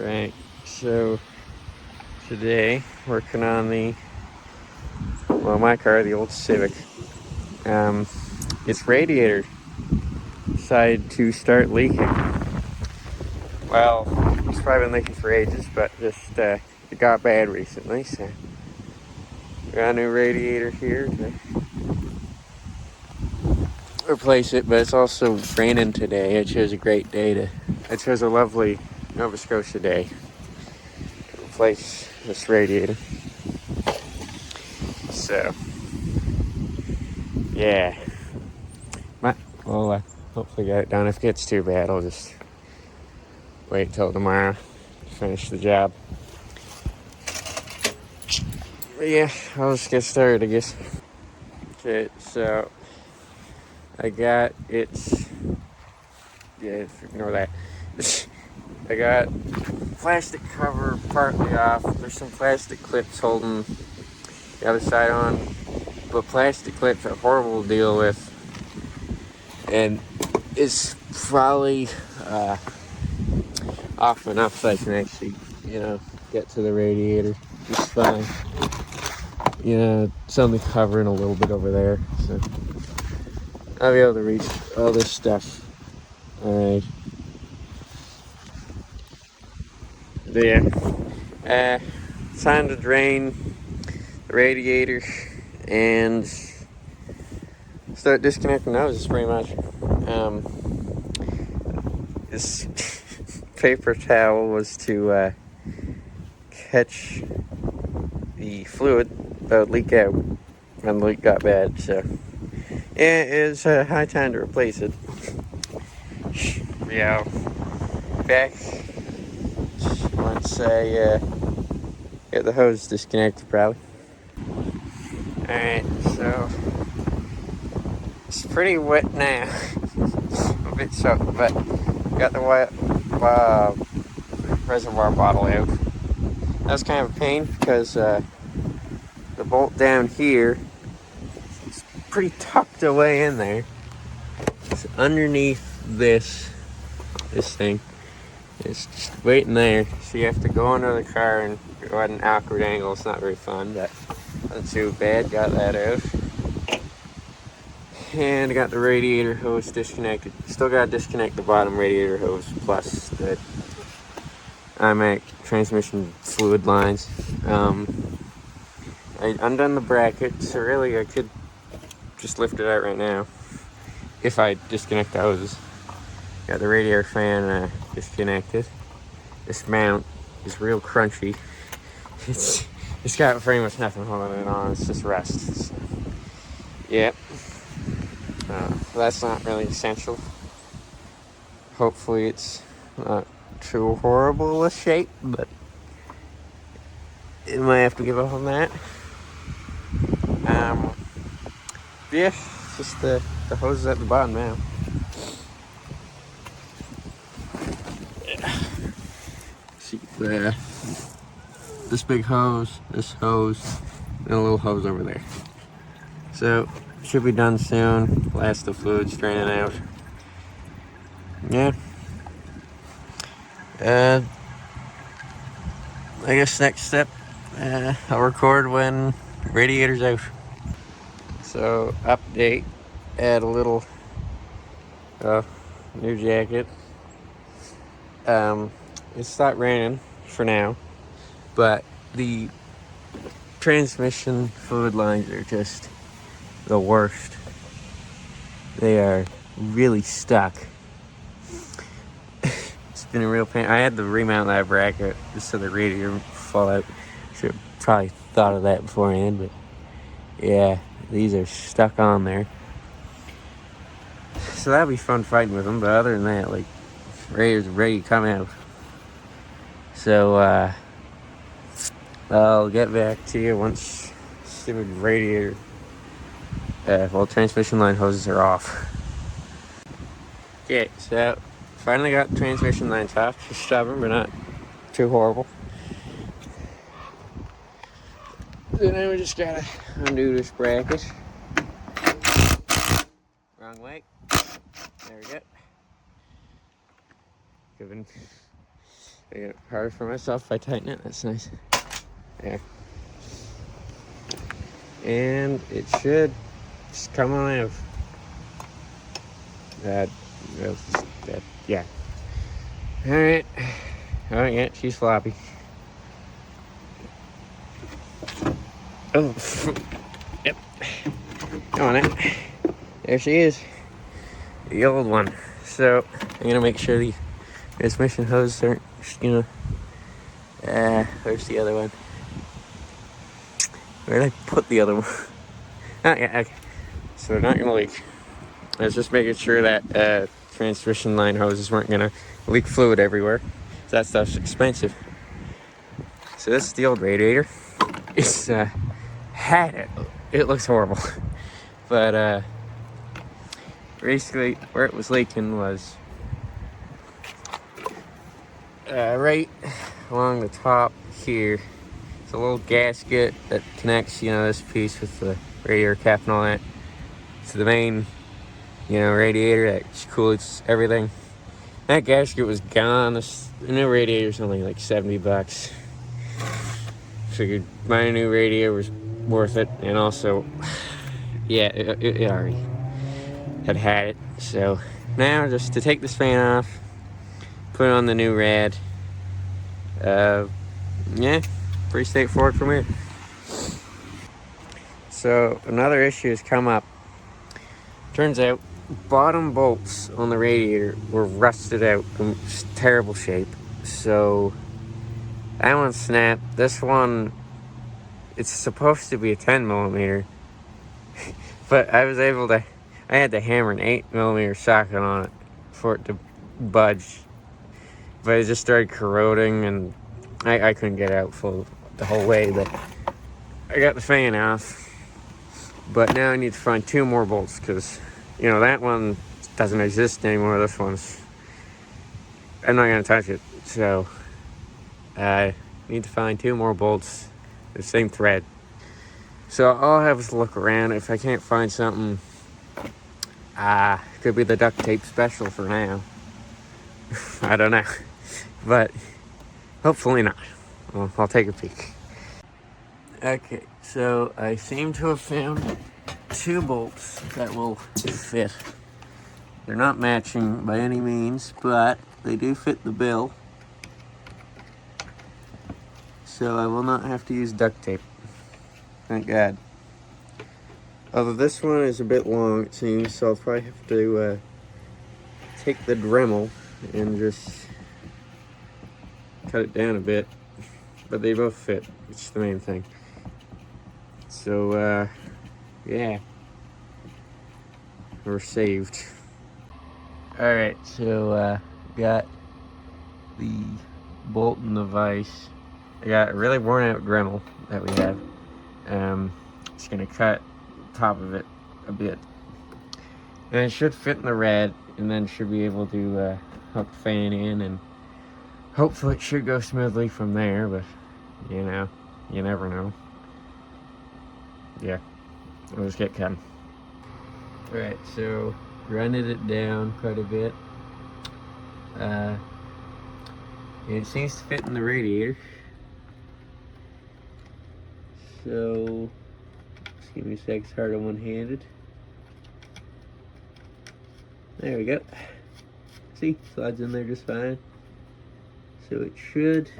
Right, so today working on my car, the old Civic. Its radiator decided to start leaking. Well, it's probably been leaking for ages, but just it got bad recently, so we got a new radiator here to replace it. But it's also raining today. It chose a great day it chose a lovely Nova Scotia day to replace this radiator. So yeah, well, hopefully get it done. If it gets too bad, I'll just wait till tomorrow to finish the job. But yeah, I'll just get started, I guess. Okay, so I got ignore that. I got plastic cover partly off. There's some plastic clips holding the other side on, but plastic clips are horrible to deal with, and it's probably off enough so I can actually, get to the radiator just fine. It's only covering a little bit over there, so I'll be able to reach all this stuff. Alright. Yeah. Time to drain the radiator and start disconnecting those, pretty much. This paper towel was to catch the fluid that would leak out when the leak got bad, so yeah, it's high time to replace it. Yeah, back once I get the hose disconnected, probably. Alright, so it's pretty wet now. A bit soaked, but got the wet reservoir bottle out. That was kind of a pain because the bolt down here is pretty tucked away in there. It's underneath this thing. It's just waiting there, so you have to go under the car and go at an awkward angle. It's not very fun, but not too bad. Got that out. And I got the radiator hose disconnected. Still got to disconnect the bottom radiator hose, plus the IMAC transmission fluid lines. I undone the bracket, so really I could just lift it out right now if I disconnect the hoses. Got the radiator fan disconnected. This mount is real crunchy. It's got pretty much nothing holding it on. It's just rust. So, yep. That's not really essential. Hopefully it's not too horrible a shape, but it might have to give up on that. Yeah, just the hoses at the bottom now. See this big hose, this hose, and a little hose over there. So should be done soon. Blast the fluids draining out. Yeah. I guess next step, I'll record when radiator's out. So update, add a little new jacket. It stopped raining for now, but the transmission fluid lines are just the worst. They are really stuck. It's been a real pain. I had to remount that bracket just so the radiator would fall out. Should have probably thought of that beforehand, but yeah, these are stuck on there. So that'll be fun fighting with them, but other than that, like, radiator's ready to come out. So I'll get back to you once stupid radiator transmission line hoses are off. Okay, so finally got transmission lines off. Just stubborn, but not too horrible. So now we just gotta undo this bracket. Wrong way. There we go. I get it harder for myself if I tighten it. That's nice. There. And it should just come on out. That, yeah. Alright. Oh, yeah, she's floppy. Oh, yep. Come on in. There she is. The old one. So, I'm gonna make sure the transmission hoses aren't, where's the other one? Where did I put the other one? Oh, yeah, okay. So they're not gonna leak. I was just making sure that transmission line hoses weren't gonna leak fluid everywhere. So that stuff's expensive. So this is the old radiator. It's it looks horrible. But basically where it was leaking was right along the top here. It's a little gasket that connects, this piece with the radiator cap and all that to the main, radiator that cools everything. That gasket was gone. The new radiator's only like $70. Figured my new radiator was worth it, and also, yeah, it already had it. So now just to take this fan off, put on the new rad. Yeah, pretty straightforward from here. So another issue has come up. Turns out bottom bolts on the radiator were rusted out in terrible shape. So that one snapped. This one, it's supposed to be a 10mm, but I had to hammer an 8mm socket on it for it to budge. But it just started corroding, and I couldn't get it out the whole way. But I got the fan off. But now I need to find 2 more bolts, because that one doesn't exist anymore. This one's, I'm not gonna touch it. So I need to find 2 more bolts, the same thread. So all I have is to look around. If I can't find something, could be the duct tape special for now. I don't know, but hopefully not. I'll take a peek. Okay, so I seem to have found 2 bolts that will fit. They're not matching by any means, but they do fit the bill. So I will not have to use duct tape. Thank God. Although this one is a bit long, it seems, so I'll probably have to take the Dremel and just cut it down a bit. But they both fit, which is the main thing. So, yeah. We're saved. Alright, so, got the bolt and the vise. I got a really worn out Dremel that we have. Just gonna cut the top of it a bit. And it should fit in the rad, and then should be able to hook the fan in, and hopefully it should go smoothly from there, but you never know. Yeah, we'll just get cutting. Alright, so grinded it down quite a bit. And it seems to fit in the radiator. So, just give me a sec, it's hard on one-handed. There we go. See, slides in there just fine. So it should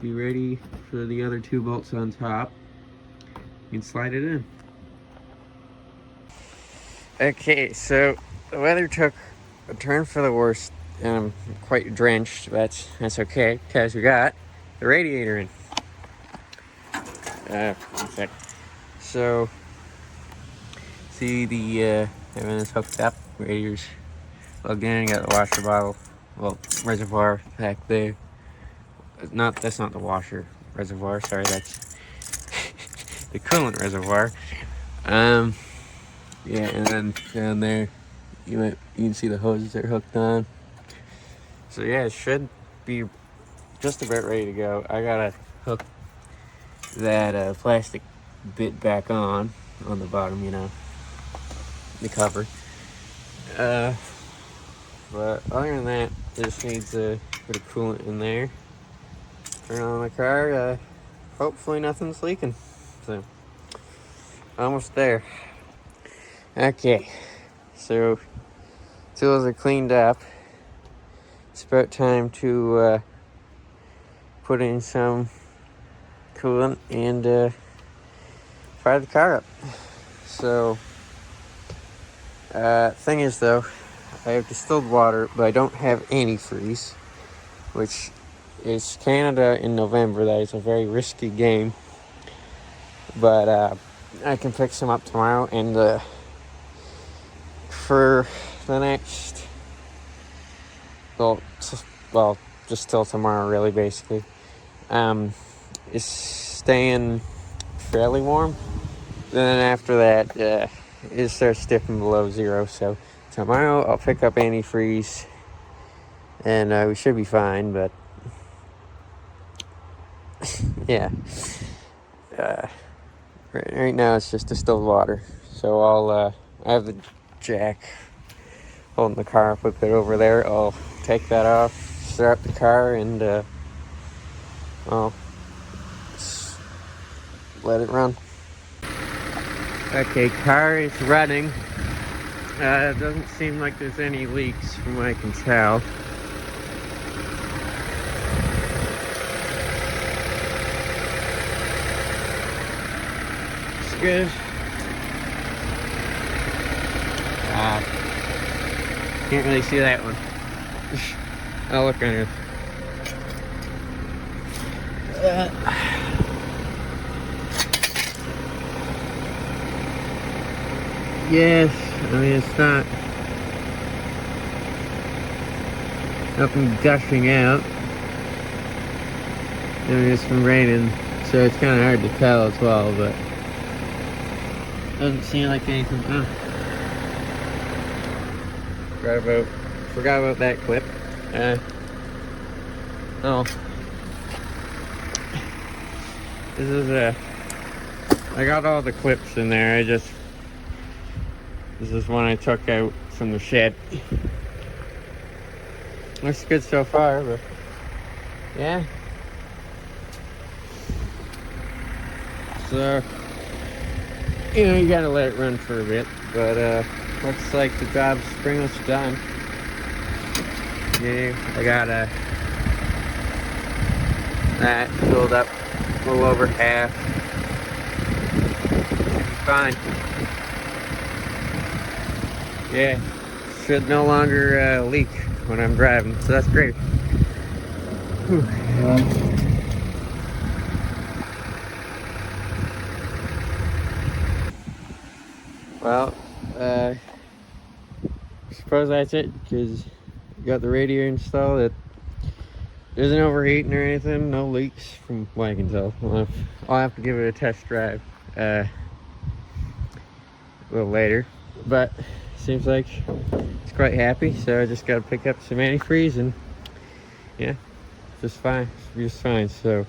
be ready for the other 2 bolts on top. You can slide it in. Okay, so the weather took a turn for the worse, and I'm quite drenched. That's okay, because we got the radiator in. One sec. So, see the everything's hooked up. Radiator's plugged in. Got the washer bottle, reservoir back there. That's not the washer reservoir. Sorry, that's the coolant reservoir. Yeah, and then down there, you can see the hoses that are hooked on. So yeah, it should be just about ready to go. I gotta hook that plastic bit back on the bottom, the cover. But other than that, just needs a bit of coolant in there. Turn on the car. Hopefully nothing's leaking. So, almost there. Okay, so tools are cleaned up. It's about time to put in some coolant and fire the car up. So, thing is though, I have distilled water, but I don't have antifreeze, which is Canada in November. That is a very risky game, but I can pick some up tomorrow, and for the next, well, just till tomorrow, really, basically, it's staying fairly warm. Then after that, it starts dipping below zero. So tomorrow I'll pick up antifreeze, and we should be fine. But yeah, right now it's just distilled water. So I have the jack holding the car up with it over there. I'll take that off, start up the car, and I'll let it run. Okay, car is running. It doesn't seem like there's any leaks from what I can tell. It's good. Can't really see that one. I'll look under. Yes, I mean it's not nothing gushing out. I mean it's been raining, so it's kind of hard to tell as well, but doesn't seem like anything. Forgot about that clip. This is I got all the clips in there. This is one I took out from the shed. Looks good so far, but yeah. So, you gotta let it run for a bit, but looks like the job's pretty much done. Yeah, I got that filled up a little over half. Should be fine. Yeah, should no longer leak when I'm driving, so that's great. Whew. Well, I suppose that's it, because we got the radiator installed. It isn't overheating or anything, no leaks from what I can tell. I'll have to give it a test drive a little later, but seems like it's quite happy, so I just got to pick up some antifreeze, and yeah, just fine. So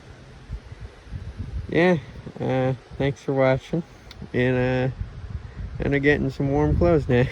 yeah, thanks for watching, and I'm getting some warm clothes now.